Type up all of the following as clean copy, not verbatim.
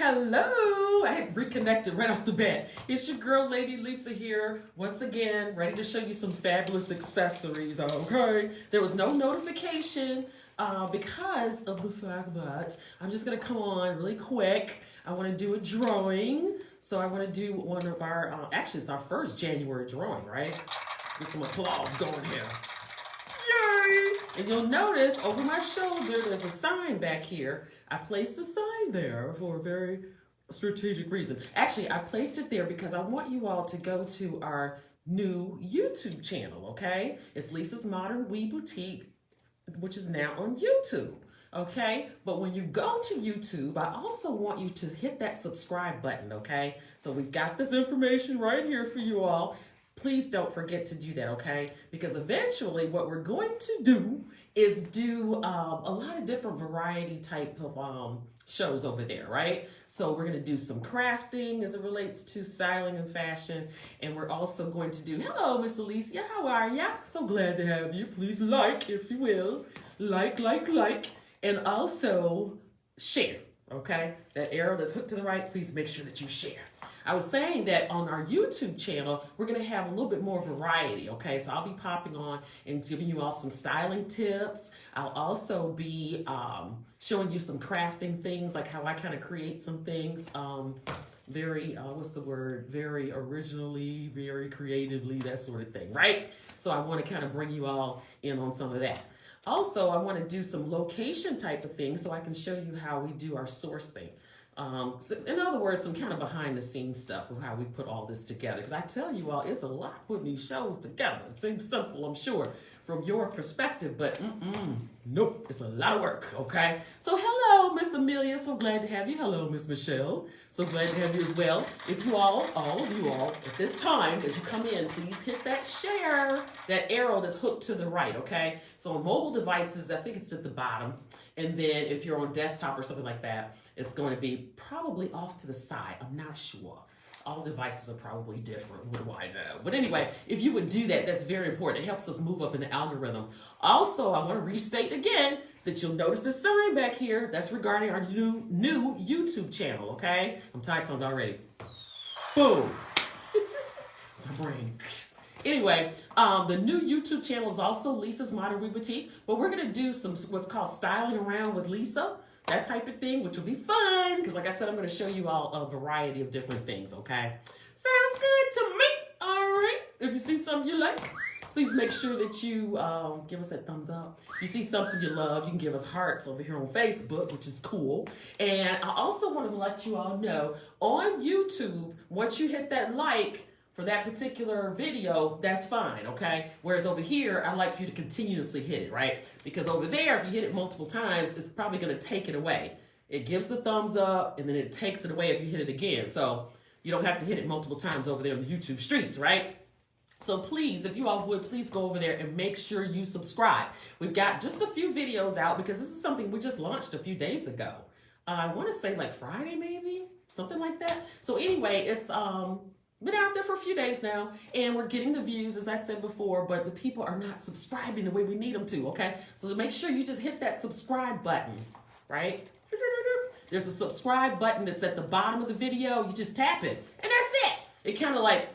Hello! I had reconnected right off the bat. It's your girl, Lady Lisa here, once again, ready to show you some fabulous accessories, okay? There was no notification because of the fact that I'm just going to come on really quick. I want to do a drawing. So I want to do one of our, actually it's our first January drawing, right? Get some applause going here. Yay! And you'll notice over my shoulder, there's a sign back here. I placed a sign there for a very strategic reason. Actually, I placed it there because I want you all to go to our new YouTube channel, okay? It's Lisa's Modern We Boutique, which is now on YouTube, okay? But when you go to YouTube, I also want you to hit that subscribe button, okay? So we've got this information right here for you all. Please don't forget to do that, okay? Because eventually what we're going to do is do a lot of different variety type of shows over there, right? So we're gonna do some crafting as it relates to styling and fashion. And we're also going to do, hello, Miss Alicia, how are ya? So glad to have you. Please like, if you will. Like. And also share, okay? That arrow that's hooked to the right, please make sure that you share. I was saying that on our YouTube channel, we're going to have a little bit more variety, okay? So I'll be popping on and giving you all some styling tips. I'll also be showing you some crafting things, like how I kind of create some things very, very originally, very creatively, that sort of thing, right? So I want to kind of bring you all in on some of that. Also, I want to do some location type of things so I can show you how we do our sourcing. So in other words, some kind of behind the scenes stuff of how we put all this together. Because I tell you all, it's a lot putting these shows together. It seems simple, I'm sure, from your perspective, but nope, it's a lot of work, okay? So hello, Miss Amelia, so glad to have you. Hello, Miss Michelle, so glad to have you as well. If you all of you all, at this time, as you come in, please hit that share, that arrow that's hooked to the right, okay? So on mobile devices, I think it's at the bottom. And then if you're on desktop or something like that, it's going to be probably off to the side. I'm not sure. All devices are probably different. What do I know? But anyway, if you would do that, that's very important. It helps us move up in the algorithm. Also, I want to restate again that you'll notice the sign back here. That's regarding our new YouTube channel, okay? I'm tight-toned already. Boom. It's my brain. Anyway, the new YouTube channel is also Lisa's Modern We Boutique, but we're going to do some what's called styling around with Lisa, that type of thing, which will be fun because like I said, I'm going to show you all a variety of different things, okay? Sounds good to me. All right. If you see something you like, please make sure that you give us that thumbs up. If you see something you love, you can give us hearts over here on Facebook, which is cool. And I also want to let you all know, on YouTube, once you hit that like, for that particular video, that's fine, okay? Whereas over here, I like for you to continuously hit it, right? Because over there, if you hit it multiple times, it's probably gonna take it away. It gives the thumbs up, and then it takes it away if you hit it again. So you don't have to hit it multiple times over there on the YouTube streets, right? So please, if you all would, please go over there and make sure you subscribe. We've got just a few videos out because this is something we just launched a few days ago. I wanna say like Friday maybe, something like that. So anyway, it's, been out there for a few days now, and we're getting the views, as I said before, but the people are not subscribing the way we need them to, okay? So make sure you just hit that subscribe button, right? There's a subscribe button that's at the bottom of the video. You just tap it, and that's it. It kind of like,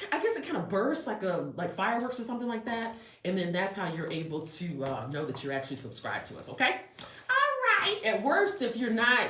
I guess it kind of bursts like fireworks or something like that, and then that's how you're able to know that you're actually subscribed to us, okay? At worst, if you're not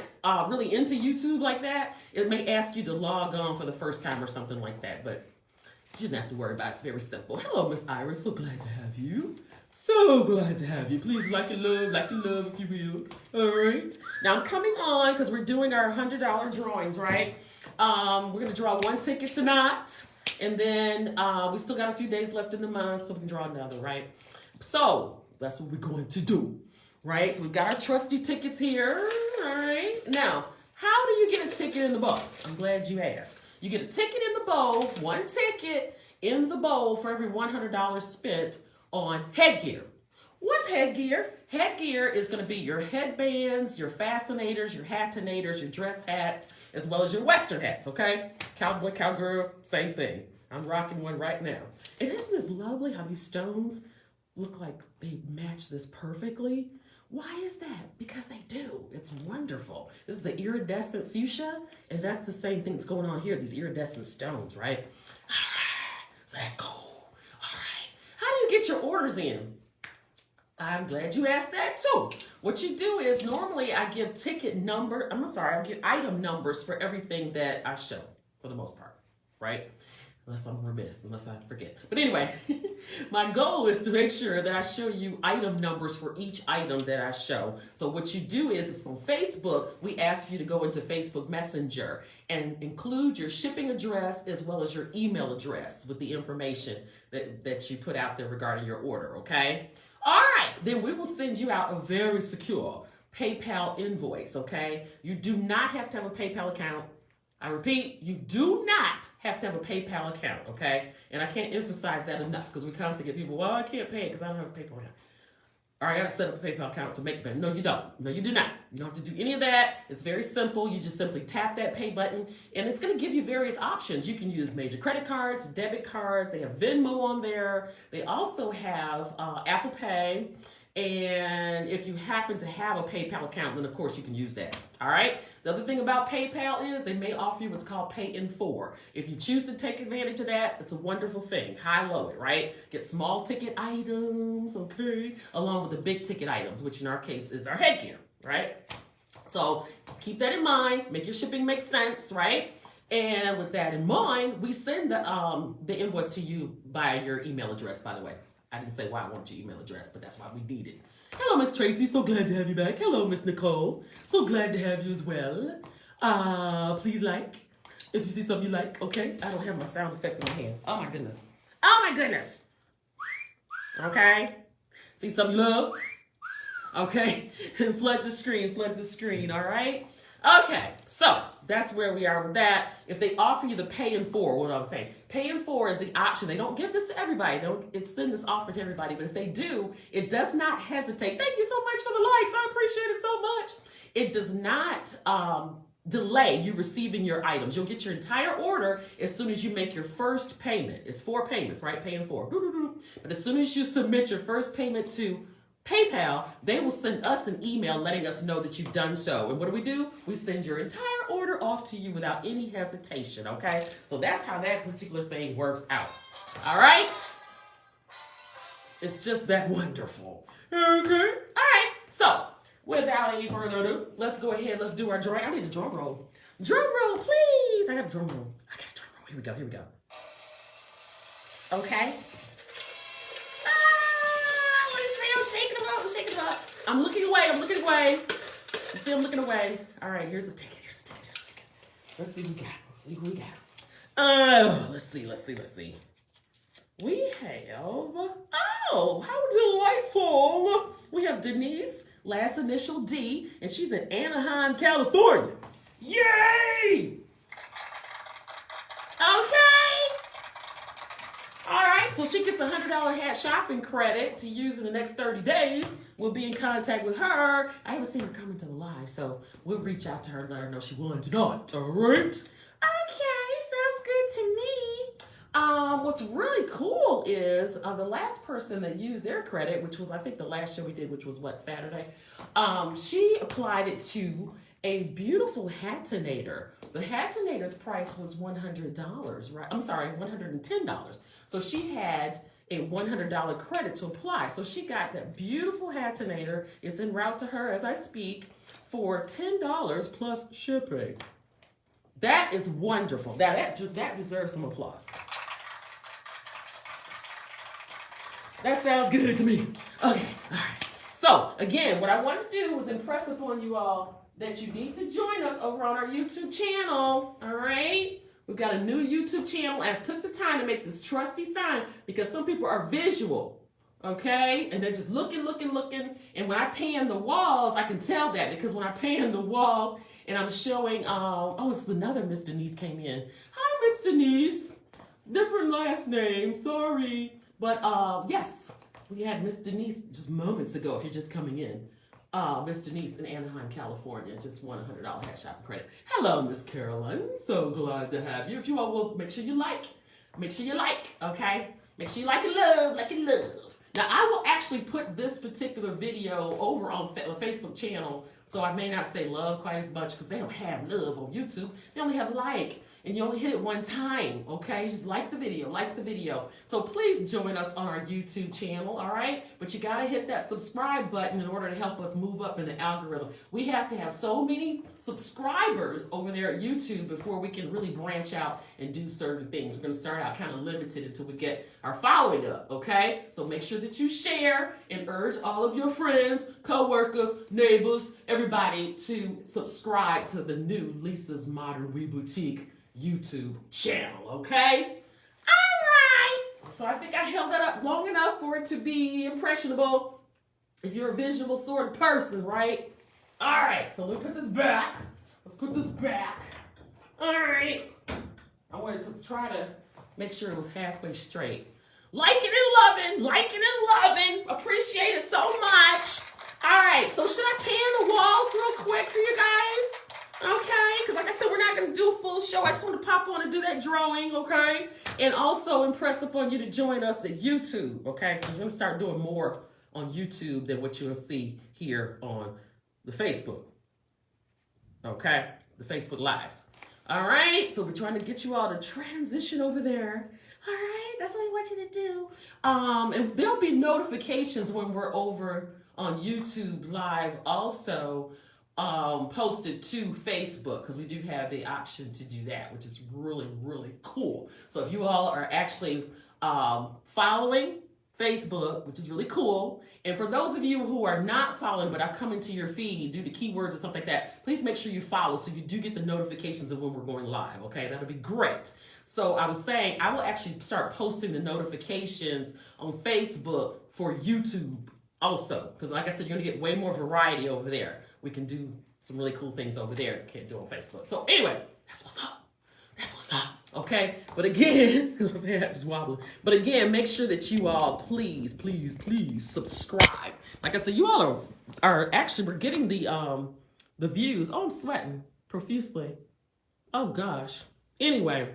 really into YouTube like that, it may ask you to log on for the first time or something like that, but you shouldn't have to worry about it. It's very simple. Hello, Miss Iris. So glad to have you. So glad to have you. Please like and love, if you will. All right. Now, I'm coming on because we're doing our $100 drawings, right? We're going to draw one ticket tonight, and then we still got a few days left in the month, so we can draw another, right? So that's what we're going to do. Right, so we've got our trusty tickets here. All right, now, how do you get a ticket in the bowl? I'm glad you asked. You get a ticket in the bowl, one ticket in the bowl for every $100 spent on headgear. What's headgear? Headgear is going to be your headbands, your fascinators, your hatinators, your dress hats, as well as your Western hats, okay? Cowboy, cowgirl, same thing. I'm rocking one right now. And isn't this lovely how these stones look like they match this perfectly? Why is that? Because they do. It's wonderful. This is an iridescent fuchsia, and that's the same thing that's going on here, these iridescent stones, right? All right, so that's cool. All right. How do you get your orders in? I'm glad you asked that too. What you do is normally I give I give item numbers for everything that I show for the most part, right? Unless I'm remiss, unless I forget. But anyway, my goal is to make sure that I show you item numbers for each item that I show. So what you do is from Facebook, we ask you to go into Facebook Messenger and include your shipping address as well as your email address with the information that you put out there regarding your order, okay? All right, then we will send you out a very secure PayPal invoice, okay? You do not have to have a PayPal account. I repeat, you do not have to have a PayPal account, okay? And I can't emphasize that enough because we constantly get people, well, I can't pay it because I don't have a PayPal account. All right, I got to set up a PayPal account to make the payment. No, you don't. No, you do not. You don't have to do any of that. It's very simple. You just simply tap that pay button, and it's going to give you various options. You can use major credit cards, debit cards. They have Venmo on there. They also have Apple Pay. And if you happen to have a PayPal account, then of course you can use that. All right. The other thing about PayPal is they may offer you what's called Pay in 4. If you choose to take advantage of that, it's a wonderful thing. High-low it, right? Get small ticket items, okay, along with the big ticket items, which in our case is our headgear, right? So keep that in mind. Make your shipping make sense, right? And with that in mind, we send the invoice to you by your email address, by the way. I didn't say why I wanted your email address, but that's why we need it. Hello, Miss Tracy. So glad to have you back. Hello, Miss Nicole. So glad to have you as well. Please like if you see something you like, okay? I don't have my sound effects in my hand. Oh, my goodness. Oh, my goodness. Okay? See something you love? Okay? And flood the screen, all right? Okay, so that's where we are with that. If they offer you the Pay in 4, what I'm saying, Pay in 4 is the option. They don't give this to everybody. They don't extend this offer to everybody, but if they do, it does not hesitate. Thank you so much for the likes. I appreciate it so much. It does not delay you receiving your items. You'll get your entire order as soon as you make your first payment. It's 4 payments, right? Pay in 4. But as soon as you submit your first payment to PayPal, they will send us an email letting us know that you've done so. And what do? We send your entire order off to you without any hesitation, okay? So that's how that particular thing works out. All right? It's just that wonderful. Okay? All right. So, without any further ado, let's go ahead. Let's do our drawing. I need a drum roll. Drum roll, please. I got a drum roll. Here we go. Okay. Shake it up. I'm looking away. You see, I'm looking away. All right, here's the ticket. Let's see who we got. Let's see. We have, oh, how delightful. We have Denise, last initial D, and she's in Anaheim, California. Yay! Okay. All right, so she gets a $100 hat shopping credit to use in the next 30 days. We'll be in contact with her. I haven't seen her come into the live, so we'll reach out to her and let her know she won tonight. All right? Okay, sounds good to me. What's really cool is the last person that used their credit, which was, I think, the last show we did, which was, Saturday? She applied it to a beautiful Hatinator. The Hatinator's price was $100, right? I'm sorry, $110. So she had a $100 credit to apply. So she got that beautiful Hatinator. It's en route to her as I speak for $10 plus shipping. That is wonderful. That deserves some applause. That sounds good to me. Okay, all right. So again, what I wanted to do was impress upon you all that you need to join us over on our YouTube channel, all right? We've got a new YouTube channel, and I took the time to make this trusty sign because some people are visual, okay? And they're just looking, and when I pan the walls, I can tell that because when I pan the walls and I'm showing, it's another Miss Denise came in. Hi, Miss Denise. Different last name, sorry. But yes, we had Miss Denise just moments ago if you're just coming in. Miss Denise in Anaheim, California, just won a $100 hat shopping credit. Hello, Miss Carolyn. So glad to have you. If you all will, make sure you like, okay? Make sure you like and love, Now, I will actually put this particular video over on the Facebook channel, so I may not say love quite as much because they don't have love on YouTube. They only have like, and you only hit it one time, okay? Just like the video, like the video. So please join us on our YouTube channel, all right? But you gotta hit that subscribe button in order to help us move up in the algorithm. We have to have so many subscribers over there at YouTube before we can really branch out and do certain things. We're gonna start out kind of limited until we get our following up, okay? So make sure that you share and urge all of your friends, co-workers, neighbors, everybody to subscribe to the new Lisa's Modern We Boutique YouTube channel, okay? All right. So I think I held that up long enough for it to be impressionable if you're a visual sort of person, right? All right, so let me put this back. Let's put this back. All right. I wanted to try to make sure it was halfway straight. Liking and loving. Appreciate it so much. All right, so should I pan the walls real quick for you guys? Okay, because like I said, we're not going to do a full show. I just want to pop on and do that drawing, okay? And also impress upon you to join us at YouTube, okay? Because we're going to start doing more on YouTube than what you'll see here on the Facebook, okay? The Facebook Lives. All right, so we're trying to get you all to transition over there. All right, that's what we want you to do. And there'll be notifications when we're over on YouTube Live also. Posted to Facebook because we do have the option to do that, which is really, really cool. So if you all are actually following Facebook, which is really cool, and for those of you who are not following but are coming to your feed due to keywords or something like that, please make sure you follow so you do get the notifications of when we're going live, okay? That'll be great. So I was saying I will actually start posting the notifications on Facebook for YouTube also, because like I said, you're gonna get way more variety over there. We can do some really cool things over there. Can't do on Facebook. So anyway, that's what's up. That's what's up. Okay. But again, because my head is wobbling. But again, make sure that you all please subscribe. Like I said, you all are actually we're getting the views. Oh, I'm sweating profusely. Oh gosh. Anyway,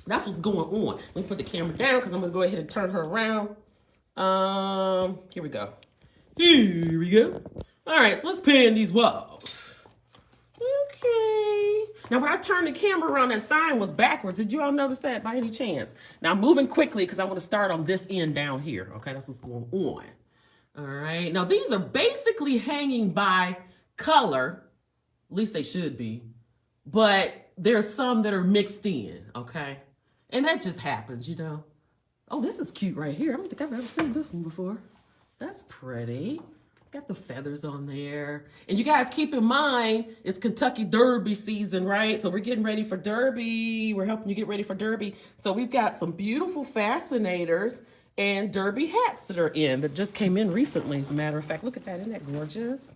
that's what's going on. Let me put the camera down because I'm gonna go ahead and turn her around. Here we go. Here we go. All right, so let's pan these walls. Okay. Now, when I turned the camera around, that sign was backwards. Did you all notice that by any chance? Now, I'm moving quickly because I want to start on this end down here. Okay, that's what's going on. All right. Now, these are basically hanging by color. At least they should be. But there's some that are mixed in, okay? And that just happens, you know. Oh, this is cute right here. I don't think I've ever seen this one before. That's pretty. Got the feathers on there. And you guys keep in mind, it's Kentucky Derby season, right? So we're getting ready for Derby. We're helping you get ready for Derby. So we've got some beautiful fascinators and Derby hats that are in that just came in recently, as a matter of fact. Look at that. Isn't that gorgeous?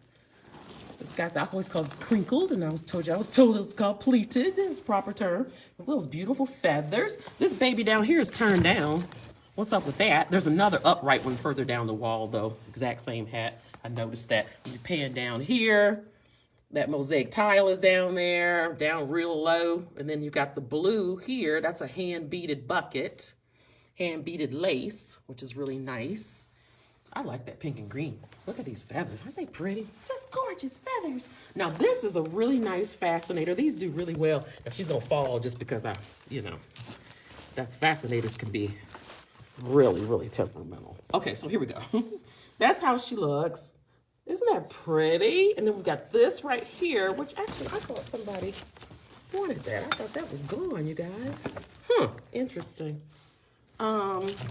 It's got the, I always call it crinkled, and I was told it was called pleated. It's proper term. Those beautiful feathers. This baby down here is turned down. What's up with that? There's another upright one further down the wall, though. Exact same hat. I noticed that. When you pan down here, that mosaic tile is down there, down real low. And then you've got the blue here. That's a hand-beaded bucket, hand-beaded lace, which is really nice. I like that pink and green. Look at these feathers. Aren't they pretty? Just gorgeous feathers. Now, this is a really nice fascinator. These do really well. Now, she's going to fall just because that's fascinators can be really, really temperamental. Okay, so here we go. That's how she looks. Isn't that pretty? And then we've got this right here, which actually I thought somebody wanted that. I thought that was gone, you guys. Interesting.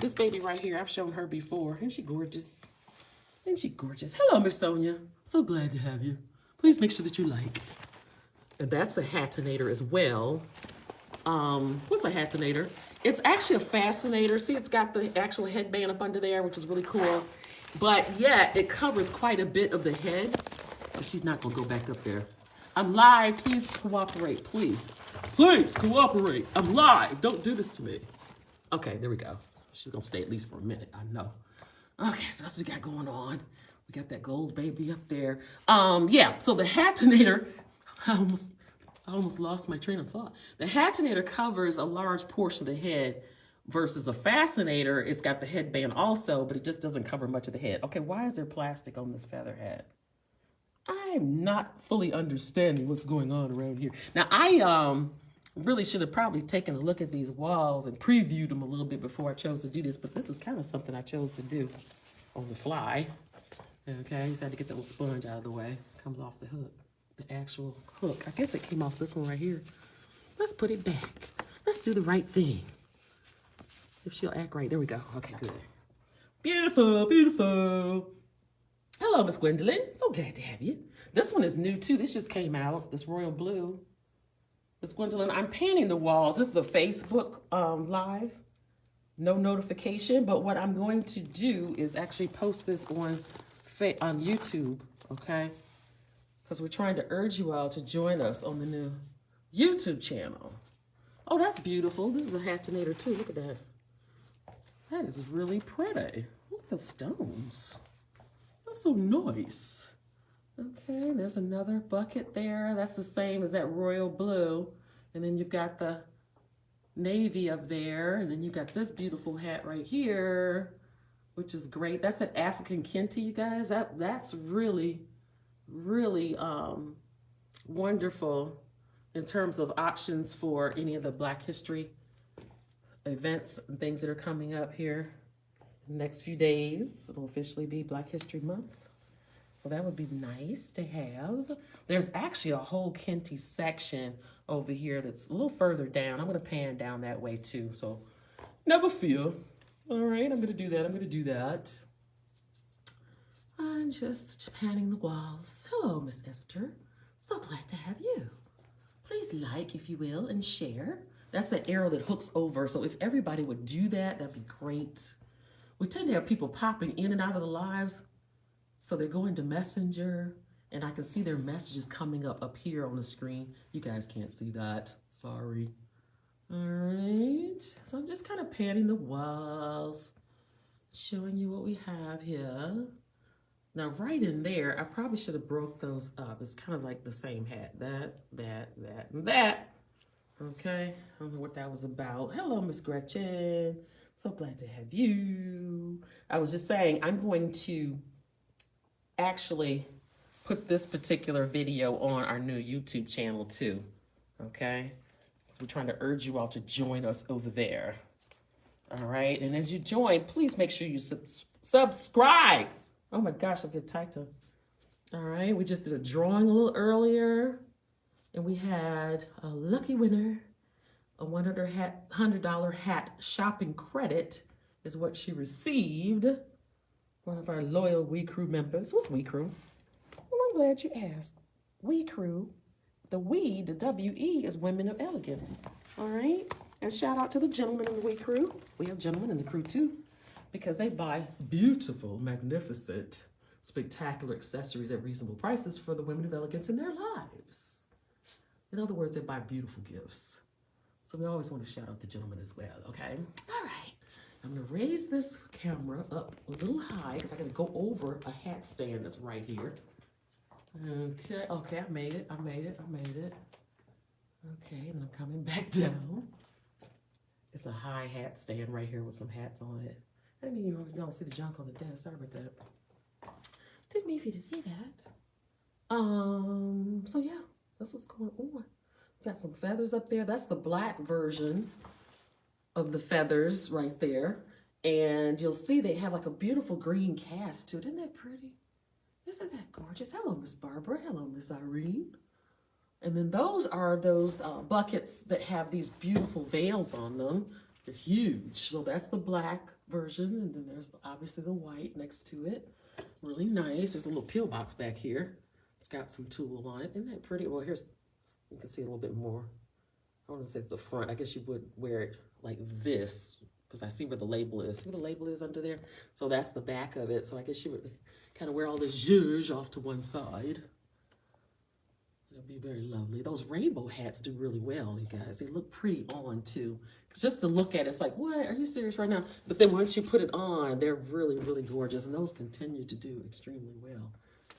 This baby right here, I've shown her before. Isn't she gorgeous? Isn't she gorgeous? Hello, Miss Sonia. So glad to have you. Please make sure that you like. And that's a hatinator as well. What's a hatinator? It's actually a fascinator. See, it's got the actual headband up under there, which is really cool. But yeah, it covers quite a bit of the head. But she's not gonna go back up there. I'm live, please cooperate, please. Please cooperate, I'm live, don't do this to me. Okay, there we go. She's gonna stay at least for a minute, I know. Okay, so that's what we got going on. We got that gold baby up there. Yeah, so the hatinator, I almost lost my train of thought. The hatinator covers a large portion of the head versus a fascinator, it's got the headband also, but it just doesn't cover much of the head. Okay, why is there plastic on this feather hat? I'm not fully understanding what's going on around here. Now, I really should have probably taken a look at these walls and previewed them a little bit before I chose to do this, but this is kind of something I chose to do on the fly. Okay, just had to get that little sponge out of the way. Comes off the hook, the actual hook. I guess it came off this one right here. Let's put it back. Let's do the right thing. If she'll act right. There we go. Okay, good. Beautiful, beautiful. Hello, Miss Gwendolyn. So glad to have you. This one is new too. This just came out, this royal blue. Miss Gwendolyn, I'm painting the walls. This is a Facebook live. No notification, but what I'm going to do is actually post this on YouTube, okay? Because we're trying to urge you all to join us on the new YouTube channel. Oh, that's beautiful. This is a hatinator too. Look at that. That is really pretty. Look at the stones. That's so nice. Okay, there's another bucket there. That's the same as that royal blue. And then you've got the navy up there. And then you've got this beautiful hat right here, which is great. That's an African Kente, you guys. That's really, really wonderful in terms of options for any of the Black History events and things that are coming up here in the next few days. It'll officially be Black History Month. So that would be nice to have. There's actually a whole Kente section over here that's a little further down. I'm going to pan down that way too. So never fear. All right, I'm going to do that. I'm going to do that. I'm just panning the walls. Hello, Miss Esther. So glad to have you. Please like, if you will, and share. That's an arrow that hooks over. So if everybody would do that, that'd be great. We tend to have people popping in and out of the lives. So they're going to Messenger, and I can see their messages coming up here on the screen. You guys can't see that. Sorry. All right. So I'm just kind of panning the walls, showing you what we have here. Now, right in there, I probably should have broke those up. It's kind of like the same hat. That, and that. Okay. I don't know what that was about. Hello, Miss Gretchen. So glad to have you. I was just saying, I'm going to actually put this particular video on our new YouTube channel too, okay? So we're trying to urge you all to join us over there, all right? And as you join, please make sure you subscribe. Oh my gosh, I'm getting tight to. All right, we just did a drawing a little earlier, and we had a lucky winner. A $100 hat shopping credit is what she received. One of our loyal We Crew members. What's We Crew? Well, I'm glad you asked. We Crew, the W-E is Women of Elegance. All right? And shout out to the gentlemen in the We Crew. We have gentlemen in the crew too, because they buy beautiful, magnificent, spectacular accessories at reasonable prices for the women of elegance in their lives. In other words, they buy beautiful gifts. So we always want to shout out the gentlemen as well, okay? All right. I'm going to raise this camera up a little high because I got to go over a hat stand that's right here. Okay, I made it. Okay, and I'm coming back down. It's a high hat stand right here with some hats on it. I didn't mean you don't see the junk on the desk. Sorry about that. Didn't mean for you to see that. So yeah, that's what's going on. Got some feathers up there. That's the black version of the feathers right there. And you'll see they have like a beautiful green cast to it. Isn't that pretty? Isn't that gorgeous? Hello, Miss Barbara. Hello, Miss Irene. And then those are those buckets that have these beautiful veils on them. They're huge. So that's the black version. And then there's obviously the white next to it. Really nice. There's a little pill box back here. It's got some tulle on it. Isn't that pretty? Well, here's, you can see a little bit more. I want to say it's the front. I guess you would wear it like this because I see where the label is. See where the label is under there? So that's the back of it. So I guess you would kind of wear all this zhuzh off to one side. It'll be very lovely. Those rainbow hats do really well, you guys. They look pretty on too. Because just to look at it, it's like, what? Are you serious right now? But then once you put it on, they're really, really gorgeous. And those continue to do extremely well.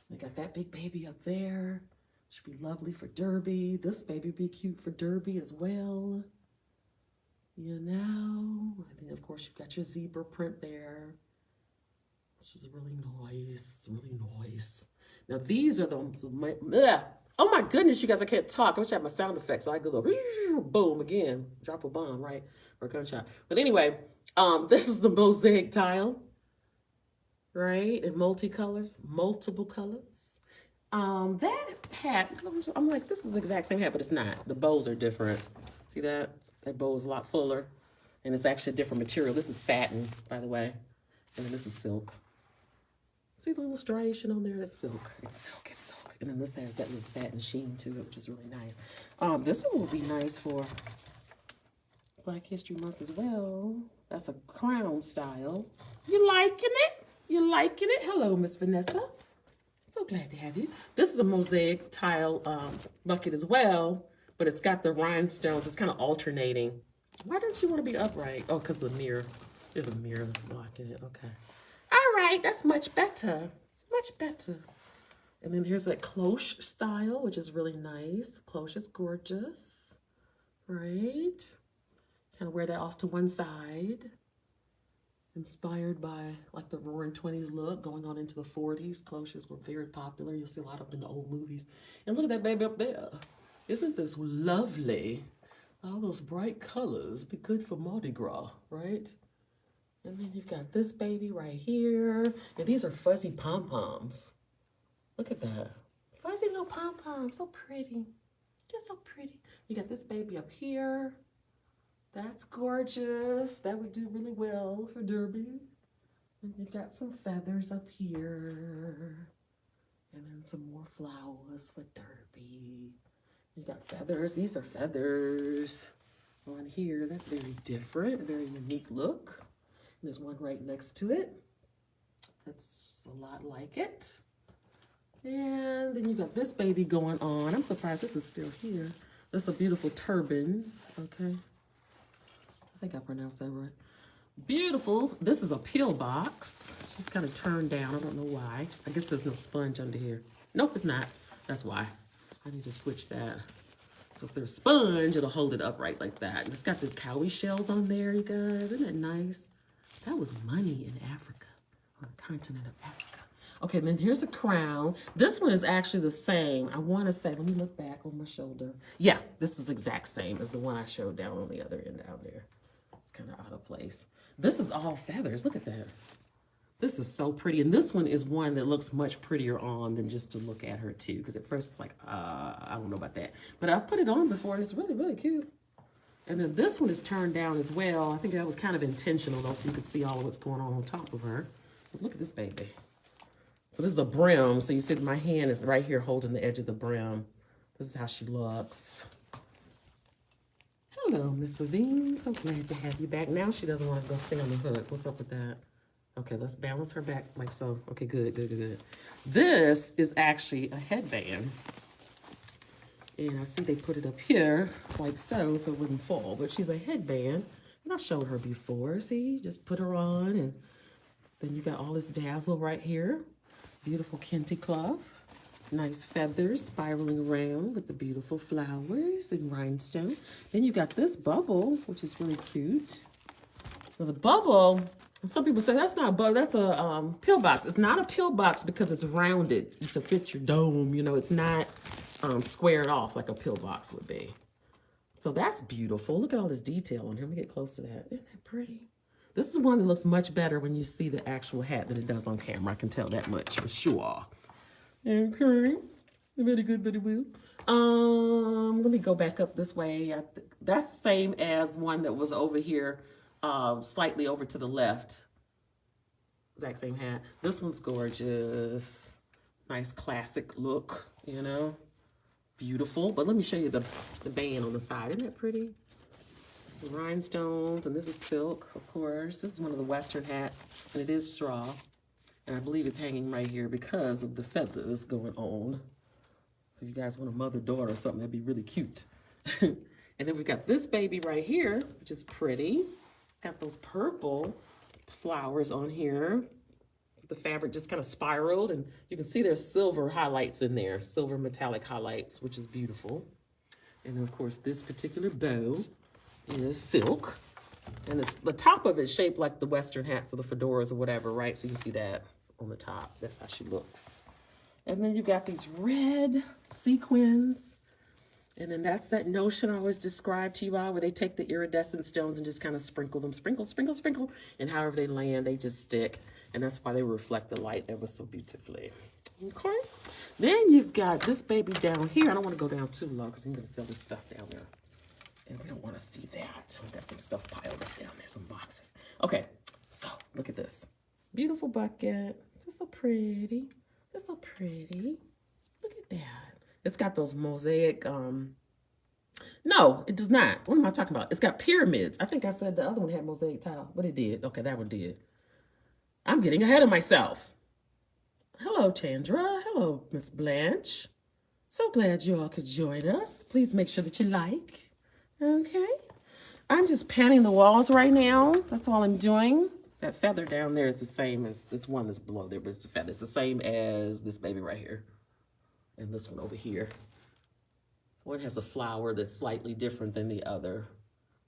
They got that big baby up there. Should be lovely for Derby. This baby be cute for Derby as well. you know. And then, of course, you've got your zebra print there, which is really nice, really nice. Now, these are the ones, oh my goodness, you guys, I can't talk. I wish I had my sound effects. So I could go boom again, drop a bomb, right? Or a gunshot. But anyway, this is the mosaic tile, right? In multicolors, multiple colors. That hat, I'm like, this is the exact same hat, but it's not. The bows are different. See that? That bow is a lot fuller, and it's actually a different material. This is satin, by the way, and then this is silk. See the little striation on there? That's silk. It's silk, it's silk. And then this has that little satin sheen to it, which is really nice. This one will be nice for Black History Month as well. That's a crown style. You liking it? You liking it? Hello, Miss Vanessa. So glad to have you. This is a mosaic tile bucket as well, but it's got the rhinestones. It's kind of alternating. Why don't you want to be upright? Oh, because the mirror. There's a mirror blocking it. Okay. All right, that's much better. Much better. And then here's that cloche style, which is really nice. Cloche is gorgeous, right? Kind of wear that off to one side. Inspired by like the Roaring 20s look, going on into the 40s. Cloches were very popular. You'll see a lot of them in the old movies. And look at that baby up there. Isn't this lovely? All those bright colors be good for Mardi Gras, right? And then you've got this baby right here. And these are fuzzy pom-poms. Look at that. Fuzzy little pom-poms, so pretty. Just so pretty. You got this baby up here. That's gorgeous. That would do really well for Derby. And you've got some feathers up here. And then some more flowers for Derby. You got feathers. These are feathers on here. That's very different, a very unique look. And there's one right next to it. That's a lot like it. And then you got this baby going on. I'm surprised this is still here. That's a beautiful turban, okay? I think I pronounced that right. Beautiful. This is a pill box. It's kind of turned down. I don't know why. I guess there's no sponge under here. Nope, it's not. That's why. I need to switch that. So if there's sponge, it'll hold it upright like that. And it's got this cowrie shells on there, you guys. Isn't that nice? That was money in Africa, on the continent of Africa. Okay, then here's a crown. This one is actually the same. I want to say, let me look back on my shoulder. Yeah, this is exact same as the one I showed down on the other end down there. It's kind of out of place. This is all feathers. Look at that. This is so pretty. And this one is one that looks much prettier on than just to look at her too. Because at first it's like, I don't know about that. But I've put it on before and it's really, really cute. And then this one is turned down as well. I think that was kind of intentional though, so you can see all of what's going on top of her. But look at this baby. So this is a brim. So you see my hand is right here holding the edge of the brim. This is how she looks. Hello, Miss Vivian. So glad to have you back. Now she doesn't want to go stay on the hook. What's up with that? Okay, let's balance her back like so. Okay, good, good, good, good. This is actually a headband. And I see they put it up here like so it wouldn't fall. But she's a headband. And I've showed her before. See, just put her on. And then you got all this dazzle right here. Beautiful kente cloth. Nice feathers spiraling around with the beautiful flowers and rhinestone. Then you got this bubble, which is really cute. So the bubble, some people say that's not a bubble, that's a pill box. It's not a pill box because it's rounded to fit your dome. You know, it's not squared off like a pill box would be. So that's beautiful. Look at all this detail on here. Let me get close to that. Isn't that pretty? This is one that looks much better when you see the actual hat than it does on camera. I can tell that much for sure. Okay, very good, very well. Let me go back up this way. That's same as one that was over here, slightly over to the left. Exact same hat. This one's gorgeous. Nice classic look, you know. Beautiful. But let me show you the band on the side. Isn't that pretty? Rhinestones, and this is silk, of course. This is one of the Western hats, and it is straw. And I believe it's hanging right here because of the feathers going on. So if you guys want a mother-daughter or something, that'd be really cute. And then we've got this baby right here, which is pretty. It's got those purple flowers on here. The fabric just kind of spiraled, and you can see there's silver highlights in there, silver metallic highlights, which is beautiful. And then, of course, this particular bow is silk. And it's the top of it shaped like the Western hats or the fedoras or whatever, right? So you can see that on the top. That's how she looks. And then you got these red sequins. And then that's that notion I always describe to you all, where they take the iridescent stones and just kind of sprinkle them, sprinkle, sprinkle, sprinkle. And however they land, they just stick. And that's why they reflect the light ever so beautifully. Okay. Then you've got this baby down here. I don't want to go down too low because I'm going to sell this stuff down there. And we don't want to see that. We've got some stuff piled up down there, some boxes. Okay, so look at this. Beautiful bucket. Just so pretty. Just so pretty. Look at that. It's got those mosaic, no, it does not. What am I talking about? It's got pyramids. I think I said the other one had mosaic tile, but it did. Okay, that one did. I'm getting ahead of myself. Hello, Chandra. Hello, Miss Blanche. So glad you all could join us. Please make sure that you like. Okay, I'm just panning the walls right now. That's all I'm doing. That feather down there is the same as this one that's below there, but it's a feather. It's the same as this baby right here. And this one over here. One has a flower that's slightly different than the other.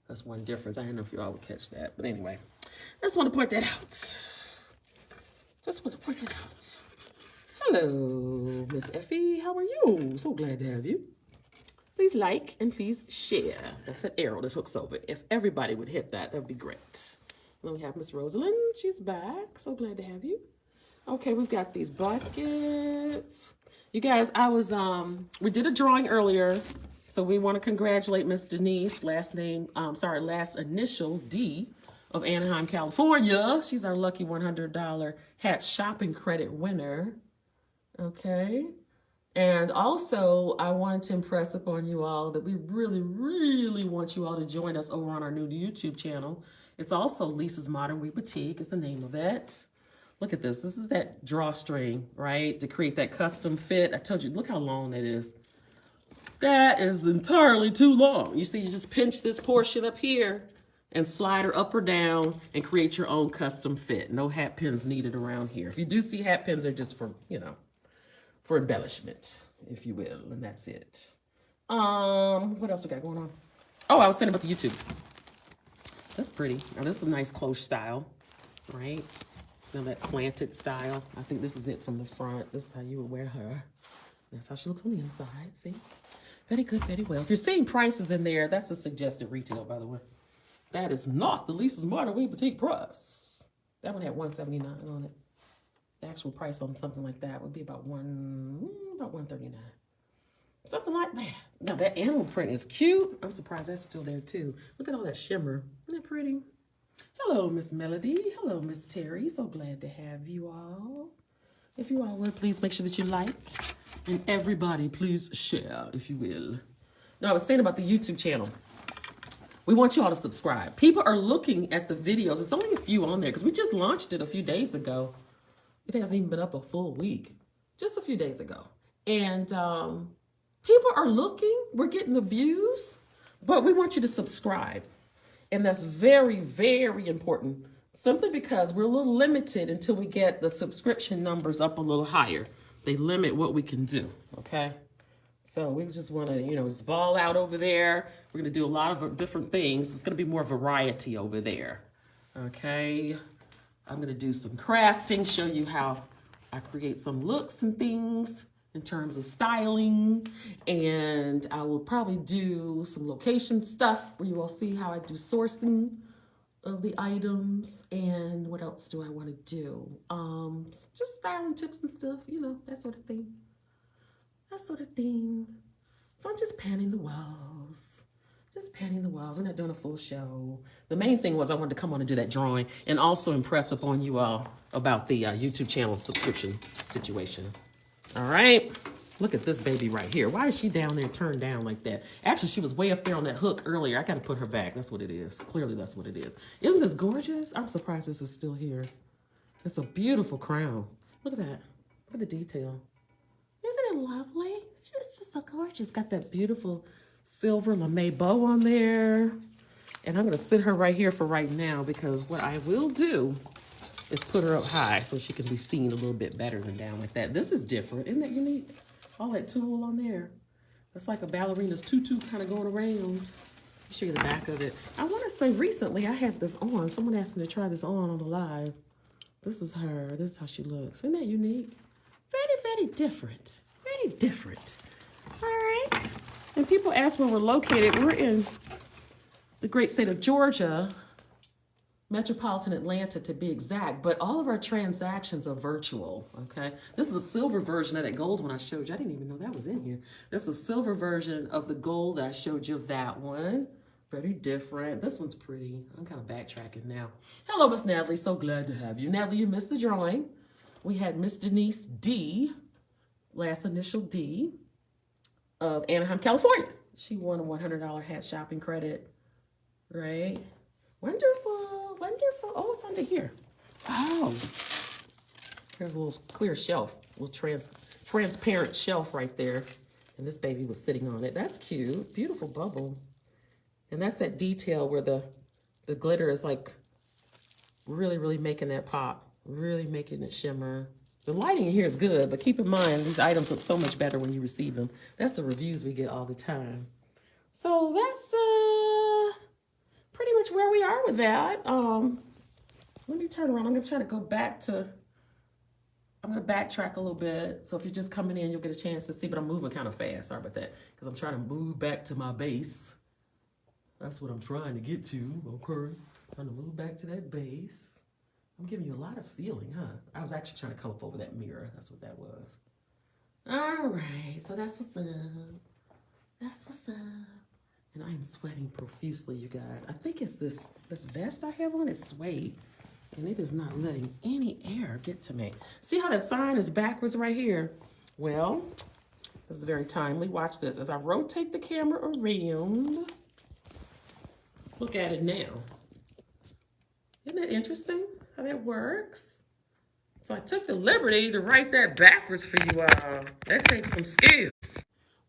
That's one difference. I don't know if you all would catch that. But anyway, I just want to point that out. Just want to point that out. Hello, Miss Effie. How are you? So glad to have you. Please like and please share. That's an arrow that hooks over. If everybody would hit that, that would be great. Then we have Miss Rosalind. She's back. So glad to have you. Okay, we've got these buckets. You guys, we did a drawing earlier. So we want to congratulate Miss Denise, last initial D of Anaheim, California. She's our lucky $100 hat shopping credit winner. Okay. And also, I wanted to impress upon you all that we really, really want you all to join us over on our new YouTube channel. It's also Lisa's Modern Weave Boutique is the name of it. Look at this. This is that drawstring, right? To create that custom fit. I told you, look how long that is. That is entirely too long. You see, you just pinch this portion up here and slide her up or down and create your own custom fit. No hat pins needed around here. If you do see hat pins, they're just for, for embellishment, if you will, and that's it. What else we got going on? Oh, I was saying about the YouTube. That's pretty. Now, this is a nice close style, right? Now that slanted style. I think this is it from the front. This is how you would wear her. That's how she looks on the inside. See? Very good, very well. If you're seeing prices in there, that's a suggested retail, by the way. That is not the Lisa's Modern Weave Boutique price. That one had $179 on it. The actual price on something like that would be about $139. Something like that. Now that animal print is cute. I'm surprised that's still there too. Look at all that shimmer. Isn't that pretty? Hello, Miss Melody. Hello, Miss Terry. So glad to have you all. If you all would, please make sure that you like. And everybody, please share, if you will. Now, I was saying about the YouTube channel. We want you all to subscribe. People are looking at the videos. It's only a few on there because we just launched it a few days ago. It hasn't even been up a full week. Just a few days ago. And people are looking. We're getting the views. But we want you to subscribe. And that's very, very important. Simply because we're a little limited until we get the subscription numbers up a little higher. They limit what we can do, okay? So we just want to, just ball out over there. We're going to do a lot of different things. It's going to be more variety over there, okay? I'm going to do some crafting, show you how I create some looks and things in terms of styling. And I will probably do some location stuff where you will see how I do sourcing of the items. And what else do I want to do? Just styling tips and stuff, that sort of thing. That sort of thing. So I'm just panning the walls. Just panning the walls. We're not doing a full show. The main thing was I wanted to come on and do that drawing and also impress upon you all about the YouTube channel subscription situation. All right. Look at this baby right here. Why is she down there turned down like that? Actually, she was way up there on that hook earlier. I got to put her back. That's what it is. Clearly, that's what it is. Isn't this gorgeous? I'm surprised this is still here. It's a beautiful crown. Look at that. Look at the detail. Isn't it lovely? It's just so gorgeous. Got that beautiful silver lame bow on there. And I'm going to sit her right here for right now because what I will do is put her up high so she can be seen a little bit better than down like that. This is different. Isn't that unique? All that tulle on there. That's like a ballerina's tutu kind of going around. Show you the back of it. I want to say recently I had this on. Someone asked me to try this on the live. This is her. This is how she looks. Isn't that unique? Very, very different. Very different. All right. And people ask where we're located. We're in the great state of Georgia, metropolitan Atlanta to be exact, but all of our transactions are virtual, okay? This is a silver version of that gold one I showed you. I didn't even know that was in here. This is a silver version of the gold that I showed you of that one. Very different. This one's pretty. I'm kind of backtracking now. Hello, Miss Natalie. So glad to have you. Natalie, you missed the drawing. We had Miss Denise D, last initial D, of Anaheim, California. She won a $100 hat shopping credit, right? Wonderful, wonderful. Oh, it's under here. Oh, there's a little clear shelf, a little transparent shelf right there. And this baby was sitting on it. That's cute. Beautiful bubble. And that's that detail where the glitter is like really, really making that pop, really making it shimmer. The lighting in here is good, but keep in mind, these items look so much better when you receive them. That's the reviews we get all the time. So that's pretty much where we are with that. Let me turn around. I'm gonna try to go back to, I'm gonna backtrack a little bit. So if you're just coming in, you'll get a chance to see, but I'm moving kind of fast. Sorry about that, because I'm trying to move back to my base. That's what I'm trying to get to, okay? Trying to move back to that base. I'm giving you a lot of ceiling, huh? I was actually trying to come up over that mirror. That's what that was. All right, so that's what's up. That's what's up. And I am sweating profusely, you guys. I think it's this vest I have on is suede, and it is not letting any air get to me. See how that sign is backwards right here? Well, this is very timely. Watch this. As I rotate the camera around, look at it now. Isn't that interesting how that works? So I took the liberty to write that backwards for you all. That takes some skill.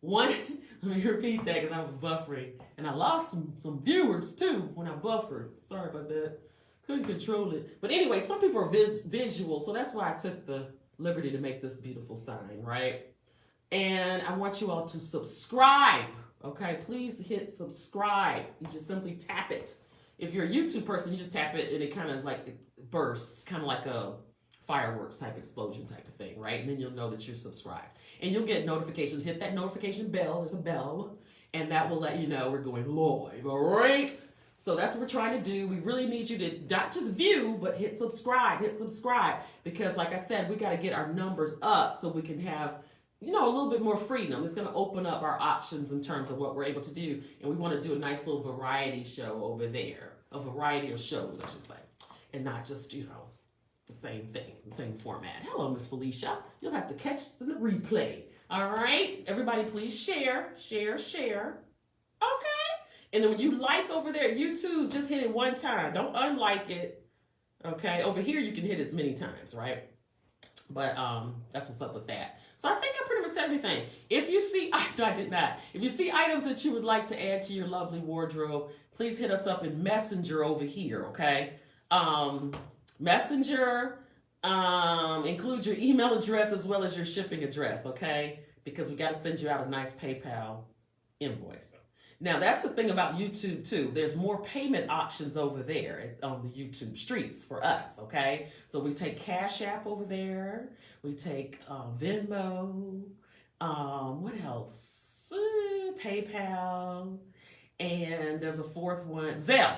One, let me repeat that because I was buffering. And I lost some viewers too when I buffered. Sorry about that. Couldn't control it. But anyway, some people are visual, so that's why I took the liberty to make this beautiful sign, right? And I want you all to subscribe. Okay, please hit subscribe. You just simply tap it. If you're a YouTube person, you just tap it and it kind of like it bursts, kind of like a fireworks type explosion type of thing, right? And then you'll know that you're subscribed. And you'll get notifications. Hit that notification bell. There's a bell. And that will let you know we're going live, all right? So that's what we're trying to do. We really need you to not just view, but hit subscribe. Hit subscribe. Because like I said, we got to get our numbers up so we can have, you know, a little bit more freedom. It's going to open up our options in terms of what we're able to do. And we want to do a nice little variety show over there. A variety of shows, I should say. And not just, you know, the same thing, the same format. Hello, Miss Felicia. You'll have to catch this in the replay. All right? Everybody, please share, share, share. Okay? And then when you like over there at YouTube, just hit it one time. Don't unlike it. Okay? Over here, you can hit as many times, right? But that's what's up with that. So I think I pretty much said everything. If you see, no, I did not. If you see items that you would like to add to your lovely wardrobe, please hit us up in Messenger over here, okay? Messenger, include your email address as well as your shipping address, okay? Because we got to send you out a nice PayPal invoice. Now, that's the thing about YouTube, too. There's more payment options over there on the YouTube streets for us, okay? So we take Cash App over there. We take Venmo. What else? PayPal. And there's a fourth one, Zelle.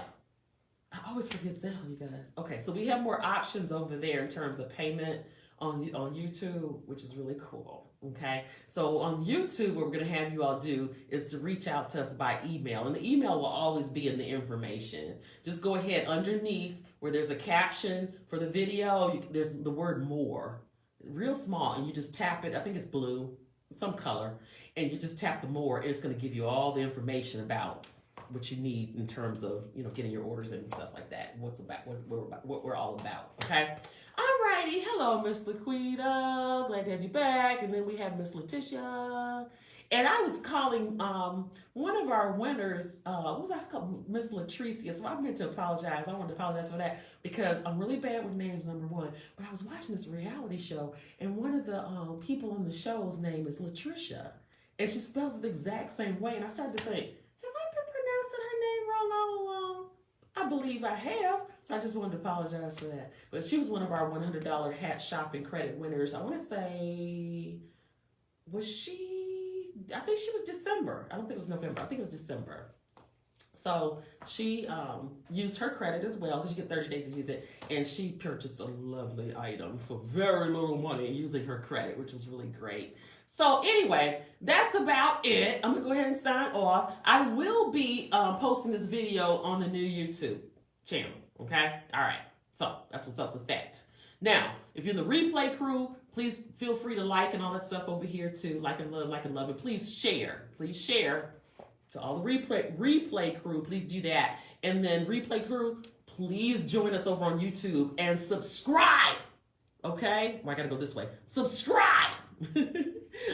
I always forget Zelle, you guys. Okay, so we have more options over there in terms of payment on YouTube, which is really cool. Okay, so on YouTube, what we're going to have you all do is to reach out to us by email. And the email will always be in the information. Just go ahead underneath where there's a caption for the video. There's the word more, real small, and you just tap it. I think it's blue, some color. And you just tap the more, and it's going to give you all the information about what you need in terms of, you know, getting your orders in and stuff like that. What we're all about, okay? Alrighty, hello, Miss Laquita. Glad to have you back. And then we have Miss Letitia. And I was calling one of our winners, what was that called? Miss Latricia. So I meant to apologize. I wanted to apologize for that because I'm really bad with names, number one. But I was watching this reality show, and one of the people on the show's name is Latricia. And she spells it the exact same way. And I started to think, have I been pronouncing her name wrong all along? I believe I have. So I just wanted to apologize for that. But she was one of our $100 hat shopping credit winners. I want to say, was she? I think she was December. I don't think it was November. I think it was December. So she used her credit as well, because you get 30 days to use it, and she purchased a lovely item for very little money using her credit, which was really great. So anyway, that's about it. I'm gonna go ahead and sign off. I will be posting this video on the new YouTube channel, okay? All right, so that's what's up with that. Now, if you're in the replay crew, please feel free to like and all that stuff over here too. Like and love, and please share. To all the replay crew, please do that. And then replay crew, please join us over on YouTube and subscribe. Okay? Well, I gotta go this way. Subscribe.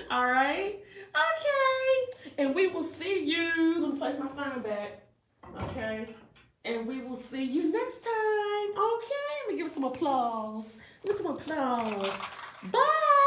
All right? Okay. And we will see you. Let me place my sign back. Okay? And we will see you next time. Okay? Let me give some applause. Bye.